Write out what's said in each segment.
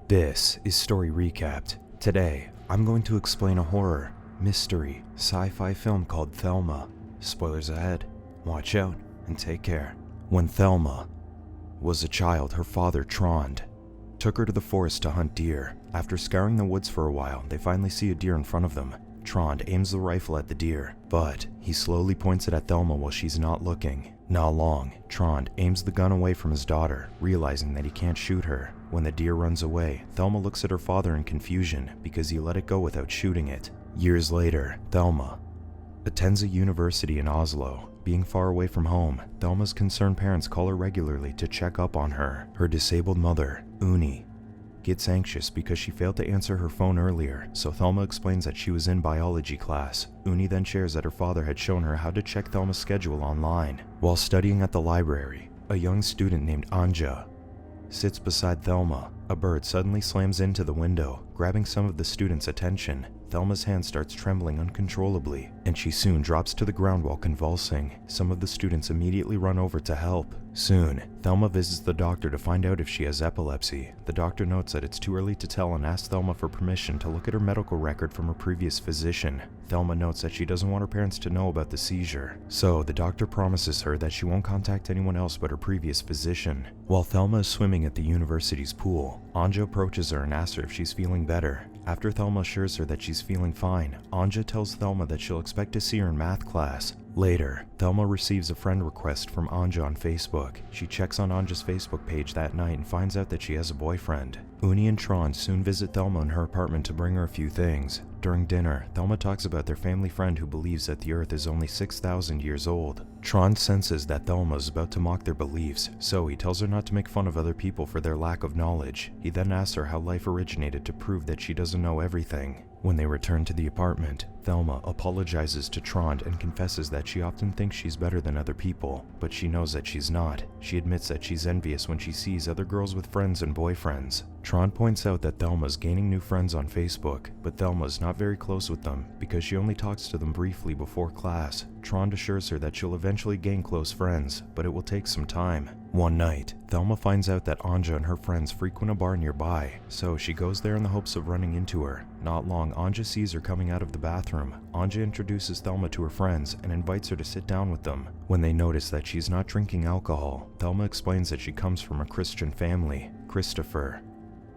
This is Story Recapped. Today, I'm going to explain a horror, mystery, sci-fi film called Thelma. Spoilers ahead. Watch out and take care. When Thelma was a child, her father, Trond, took her to the forest to hunt deer. After scouring the woods for a while, they finally see a deer in front of them. Trond aims the rifle at the deer, but he slowly points it at Thelma while she's not looking. Not long, Trond aims the gun away from his daughter, realizing that he can't shoot her. When the deer runs away, Thelma looks at her father in confusion because he let it go without shooting it. Years later, Thelma attends a university in Oslo. Being far away from home, Thelma's concerned parents call her regularly to check up on her. Her disabled mother, Uni, gets anxious because she failed to answer her phone earlier, so Thelma explains that she was in biology class. Uni then shares that her father had shown her how to check Thelma's schedule online. While studying at the library, a young student named Anja sits beside Thelma. A bird suddenly slams into the window, grabbing some of the students' attention. Thelma's hand starts trembling uncontrollably, and she soon drops to the ground while convulsing. Some of the students immediately run over to help. Soon, Thelma visits the doctor to find out if she has epilepsy. The doctor notes that it's too early to tell and asks Thelma for permission to look at her medical record from her previous physician. Thelma notes that she doesn't want her parents to know about the seizure, so the doctor promises her that she won't contact anyone else but her previous physician. While Thelma is swimming at the university's pool, Anja approaches her and asks her if she's feeling better. After Thelma assures her that she's feeling fine, Anja tells Thelma that she'll expect to see her in math class. Later, Thelma receives a friend request from Anja on Facebook. She checks on Anja's Facebook page that night and finds out that she has a boyfriend. Uni and Trond soon visit Thelma in her apartment to bring her a few things. During dinner, Thelma talks about their family friend who believes that the Earth is only 6,000 years old. Trond senses that Thelma is about to mock their beliefs, so he tells her not to make fun of other people for their lack of knowledge. He then asks her how life originated to prove that she doesn't know everything. When they return to the apartment, Thelma apologizes to Trond and confesses that she often thinks she's better than other people, but she knows that she's not. She admits that she's envious when she sees other girls with friends and boyfriends. Trond points out that Thelma's gaining new friends on Facebook, but Thelma's not very close with them because she only talks to them briefly before class. Trond assures her that she'll eventually gain close friends, but it will take some time. One night, Thelma finds out that Anja and her friends frequent a bar nearby, so she goes there in the hopes of running into her. Not long, Anja sees her coming out of the bathroom. Anja introduces Thelma to her friends and invites her to sit down with them. When they notice that she's not drinking alcohol, Thelma explains that she comes from a Christian family. Christopher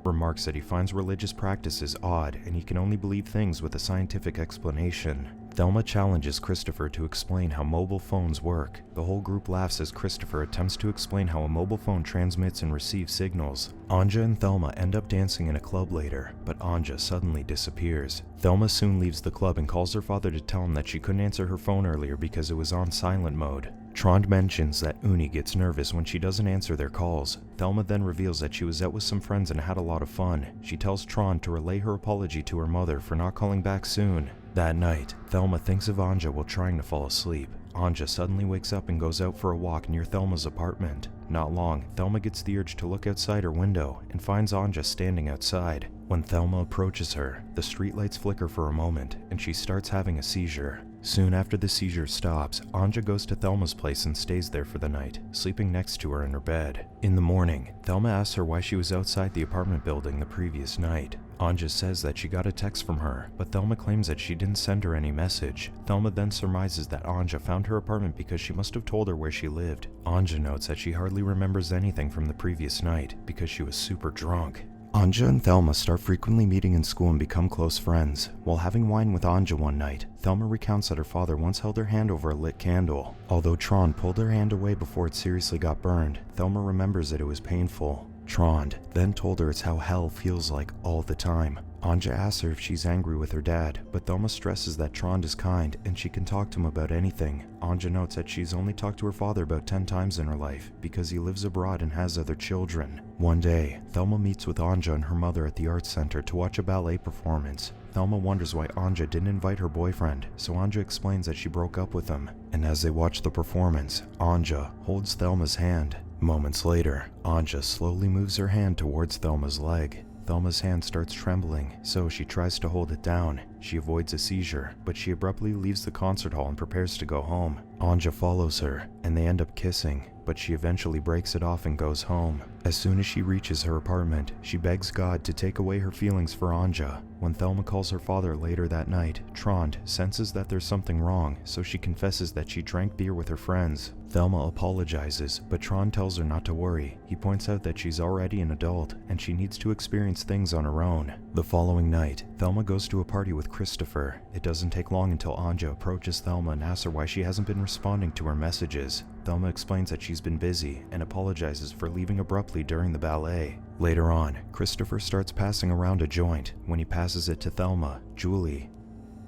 remarks that he finds religious practices odd and he can only believe things with a scientific explanation. Thelma challenges Christopher to explain how mobile phones work. The whole group laughs as Christopher attempts to explain how a mobile phone transmits and receives signals. Anja and Thelma end up dancing in a club later, but Anja suddenly disappears. Thelma soon leaves the club and calls her father to tell him that she couldn't answer her phone earlier because it was on silent mode. Trond mentions that Uni gets nervous when she doesn't answer their calls. Thelma then reveals that she was out with some friends and had a lot of fun. She tells Trond to relay her apology to her mother for not calling back soon. That night, Thelma thinks of Anja while trying to fall asleep. Anja suddenly wakes up and goes out for a walk near Thelma's apartment. Not long, Thelma gets the urge to look outside her window and finds Anja standing outside. When Thelma approaches her, the streetlights flicker for a moment and she starts having a seizure. Soon after the seizure stops, Anja goes to Thelma's place and stays there for the night, sleeping next to her in her bed. In the morning, Thelma asks her why she was outside the apartment building the previous night. Anja says that she got a text from her, but Thelma claims that she didn't send her any message. Thelma then surmises that Anja found her apartment because she must have told her where she lived. Anja notes that she hardly remembers anything from the previous night because she was super drunk. Anja and Thelma start frequently meeting in school and become close friends. While having wine with Anja one night, Thelma recounts that her father once held her hand over a lit candle. Although Trond pulled her hand away before it seriously got burned, Thelma remembers that it was painful. Trond then told her it's how hell feels like all the time. Anja asks her if she's angry with her dad, but Thelma stresses that Trond is kind and she can talk to him about anything. Anja notes that she's only talked to her father about 10 times in her life because he lives abroad and has other children. One day, Thelma meets with Anja and her mother at the arts center to watch a ballet performance. Thelma wonders why Anja didn't invite her boyfriend, so Anja explains that she broke up with him. And as they watch the performance, Anja holds Thelma's hand. Moments later, Anja slowly moves her hand towards Thelma's leg. Thelma's hand starts trembling, so she tries to hold it down. She avoids a seizure, but she abruptly leaves the concert hall and prepares to go home. Anja follows her, and they end up kissing, but she eventually breaks it off and goes home. As soon as she reaches her apartment, she begs God to take away her feelings for Anja. When Thelma calls her father later that night, Trond senses that there's something wrong, so she confesses that she drank beer with her friends. Thelma apologizes, but Trond tells her not to worry. He points out that she's already an adult, and she needs to experience things on her own. The following night, Thelma goes to a party with Christopher. It doesn't take long until Anja approaches Thelma and asks her why she hasn't been responding to her messages. Thelma explains that she's been busy and apologizes for leaving abruptly during the ballet. Later on, Christopher starts passing around a joint. When he passes it to Thelma, Julie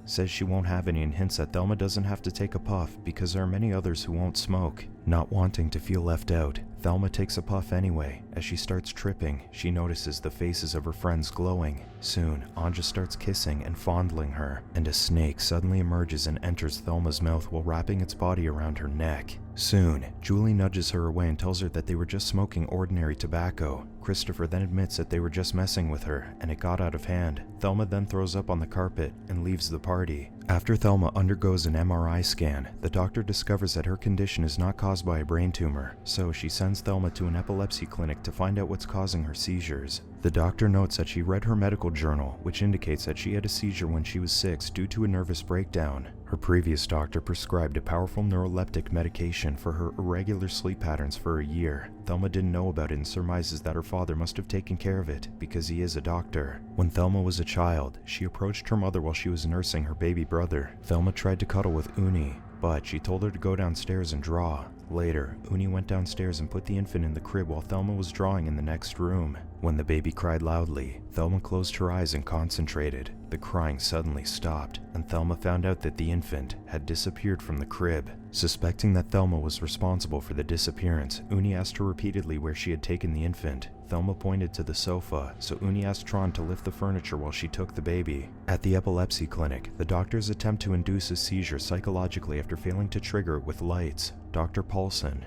says she won't have any and hints that Thelma doesn't have to take a puff because there are many others who won't smoke. Not wanting to feel left out, Thelma takes a puff anyway. As she starts tripping, she notices the faces of her friends glowing. Soon, Anja starts kissing and fondling her, and a snake suddenly emerges and enters Thelma's mouth while wrapping its body around her neck. Soon, Julie nudges her away and tells her that they were just smoking ordinary tobacco. Christopher then admits that they were just messing with her, and it got out of hand. Thelma then throws up on the carpet and leaves the party. After Thelma undergoes an MRI scan, the doctor discovers that her condition is not caused by a brain tumor, so she sends Thelma to an epilepsy clinic to find out what's causing her seizures. The doctor notes that she read her medical journal, which indicates that she had a seizure when she was 6 due to a nervous breakdown. Her previous doctor prescribed a powerful neuroleptic medication for her irregular sleep patterns for a year. Thelma didn't know about it and surmises that her father must have taken care of it because he is a doctor. When Thelma was a child, she approached her mother while she was nursing her baby brother. Thelma tried to cuddle with Uni, but she told her to go downstairs and draw. Later, Uni went downstairs and put the infant in the crib while Thelma was drawing in the next room. When the baby cried loudly, Thelma closed her eyes and concentrated. The crying suddenly stopped, and Thelma found out that the infant had disappeared from the crib. Suspecting that Thelma was responsible for the disappearance, Uni asked her repeatedly where she had taken the infant. Thelma pointed to the sofa, so Uni asked Trond to lift the furniture while she took the baby. At the epilepsy clinic, the doctors attempt to induce a seizure psychologically after failing to trigger it with lights. Dr. Paulson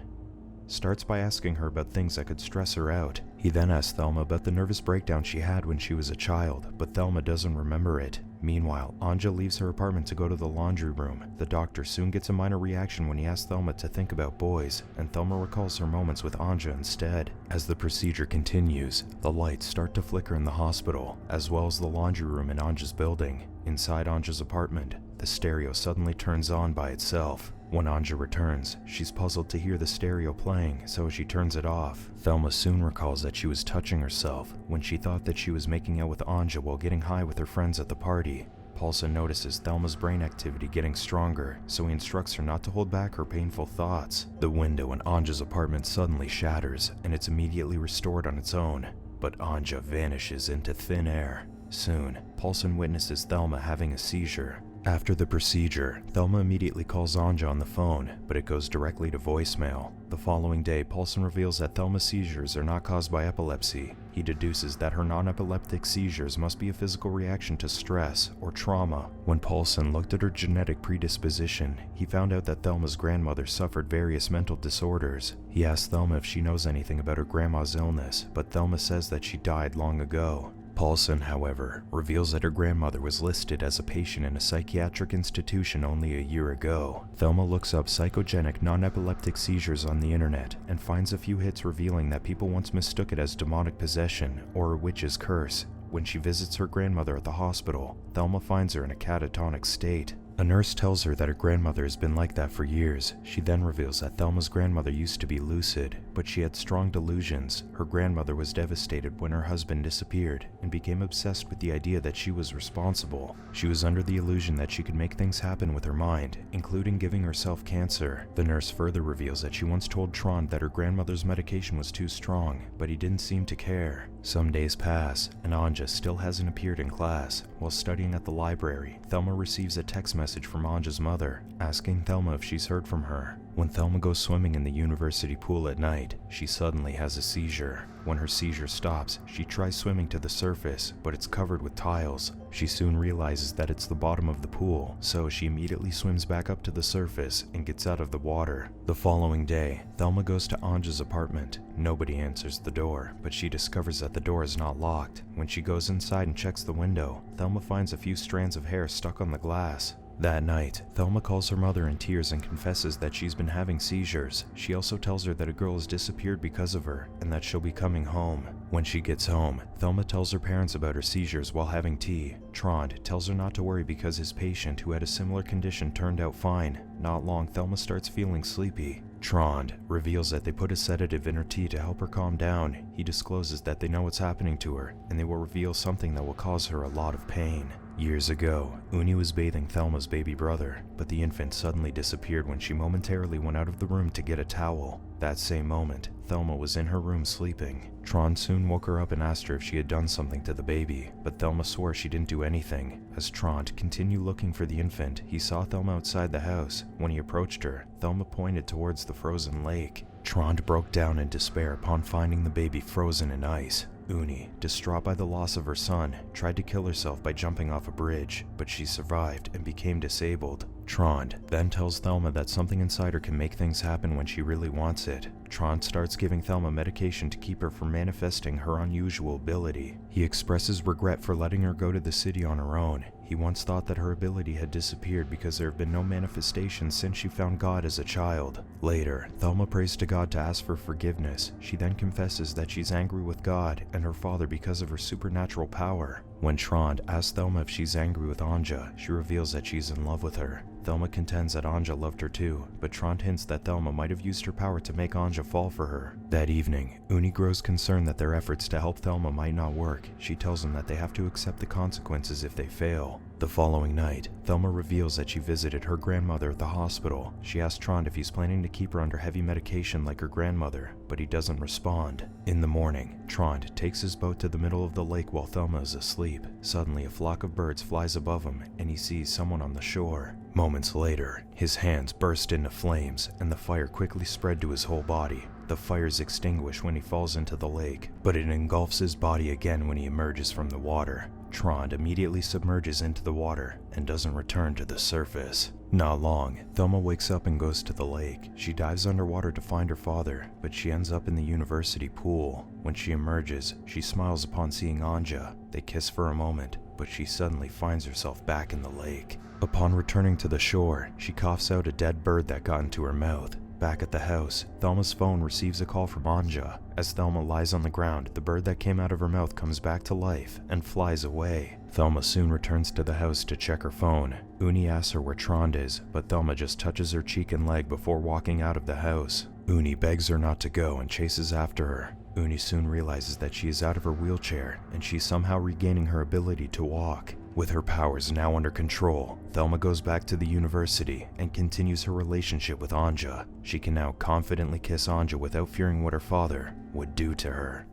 starts by asking her about things that could stress her out. He then asks Thelma about the nervous breakdown she had when she was a child, but Thelma doesn't remember it. Meanwhile, Anja leaves her apartment to go to the laundry room. The doctor soon gets a minor reaction when he asks Thelma to think about boys, and Thelma recalls her moments with Anja instead. As the procedure continues, the lights start to flicker in the hospital, as well as the laundry room in Anja's building. Inside Anja's apartment, the stereo suddenly turns on by itself. When Anja returns, she's puzzled to hear the stereo playing, so she turns it off. Thelma soon recalls that she was touching herself when she thought that she was making out with Anja while getting high with her friends at the party. Paulson notices Thelma's brain activity getting stronger, so he instructs her not to hold back her painful thoughts. The window in Anja's apartment suddenly shatters, and it's immediately restored on its own, but Anja vanishes into thin air. Soon, Paulson witnesses Thelma having a seizure. After the procedure, Thelma immediately calls Anja on the phone, but it goes directly to voicemail. The following day, Paulson reveals that Thelma's seizures are not caused by epilepsy. He deduces that her non-epileptic seizures must be a physical reaction to stress or trauma. When Paulson looked at her genetic predisposition, he found out that Thelma's grandmother suffered various mental disorders. He asked Thelma if she knows anything about her grandma's illness, but Thelma says that she died long ago. Paulson, however, reveals that her grandmother was listed as a patient in a psychiatric institution only a year ago. Thelma looks up psychogenic non-epileptic seizures on the internet and finds a few hits revealing that people once mistook it as demonic possession or a witch's curse. When she visits her grandmother at the hospital, Thelma finds her in a catatonic state. A nurse tells her that her grandmother has been like that for years. She then reveals that Thelma's grandmother used to be lucid, but she had strong delusions. Her grandmother was devastated when her husband disappeared and became obsessed with the idea that she was responsible. She was under the illusion that she could make things happen with her mind, including giving herself cancer. The nurse further reveals that she once told Trond that her grandmother's medication was too strong, but he didn't seem to care. Some days pass, and Anja still hasn't appeared in class. While studying at the library, Thelma receives a text message from Anja's mother, asking Thelma if she's heard from her. When Thelma goes swimming in the university pool at night, she suddenly has a seizure. When her seizure stops, she tries swimming to the surface, but it's covered with tiles. She soon realizes that it's the bottom of the pool, so she immediately swims back up to the surface and gets out of the water. The following day, Thelma goes to Anja's apartment. Nobody answers the door, but she discovers that the door is not locked. When she goes inside and checks the window, Thelma finds a few strands of hair stuck on the glass. That night, Thelma calls her mother in tears and confesses that she's been having seizures. She also tells her that a girl has disappeared because of her and that she'll be coming home. When she gets home, Thelma tells her parents about her seizures while having tea. Trond tells her not to worry because his patient who had a similar condition turned out fine. Not long, Thelma starts feeling sleepy. Trond reveals that they put a sedative in her tea to help her calm down. He discloses that they know what's happening to her, and they will reveal something that will cause her a lot of pain. Years ago, Uni was bathing Thelma's baby brother, but the infant suddenly disappeared when she momentarily went out of the room to get a towel. That same moment, Thelma was in her room sleeping. Trond soon woke her up and asked her if she had done something to the baby, but Thelma swore she didn't do anything. As Trond continued looking for the infant, he saw Thelma outside the house. When he approached her, Thelma pointed towards the frozen lake. Trond broke down in despair upon finding the baby frozen in ice. Uni, distraught by the loss of her son, tried to kill herself by jumping off a bridge, but she survived and became disabled. Trond then tells Thelma that something inside her can make things happen when she really wants it. Trond starts giving Thelma medication to keep her from manifesting her unusual ability. He expresses regret for letting her go to the city on her own. He once thought that her ability had disappeared because there have been no manifestations since she found God as a child. Later, Thelma prays to God to ask for forgiveness. She then confesses that she's angry with God and her father because of her supernatural power. When Trond asks Thelma if she's angry with Anja, she reveals that she's in love with her. Thelma contends that Anja loved her too, but Trond hints that Thelma might have used her power to make Anja fall for her. That evening, Uni grows concerned that their efforts to help Thelma might not work. She tells them that they have to accept the consequences if they fail. The following night, Thelma reveals that she visited her grandmother at the hospital. She asks Trond if he's planning to keep her under heavy medication like her grandmother, but he doesn't respond. In the morning, Trond takes his boat to the middle of the lake while Thelma is asleep. Suddenly, a flock of birds flies above him, and he sees someone on the shore. Moments later, his hands burst into flames, and the fire quickly spread to his whole body. The fire's extinguished when he falls into the lake, but it engulfs his body again when he emerges from the water. Trond immediately submerges into the water and doesn't return to the surface. Not long, Thelma wakes up and goes to the lake. She dives underwater to find her father, but she ends up in the university pool. When she emerges, she smiles upon seeing Anja. They kiss for a moment, but she suddenly finds herself back in the lake. Upon returning to the shore, she coughs out a dead bird that got into her mouth. Back at the house, Thelma's phone receives a call from Anja. As Thelma lies on the ground, the bird that came out of her mouth comes back to life and flies away. Thelma soon returns to the house to check her phone. Uni asks her where Trond is, but Thelma just touches her cheek and leg before walking out of the house. Uni begs her not to go and chases after her. Uni soon realizes that she is out of her wheelchair and she's somehow regaining her ability to walk. With her powers now under control, Thelma goes back to the university and continues her relationship with Anja. She can now confidently kiss Anja without fearing what her father would do to her.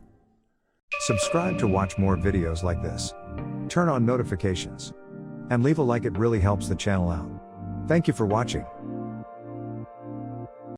Subscribe to watch more videos like this. Turn on notifications. And leave a like, it really helps the channel out. Thank you for watching.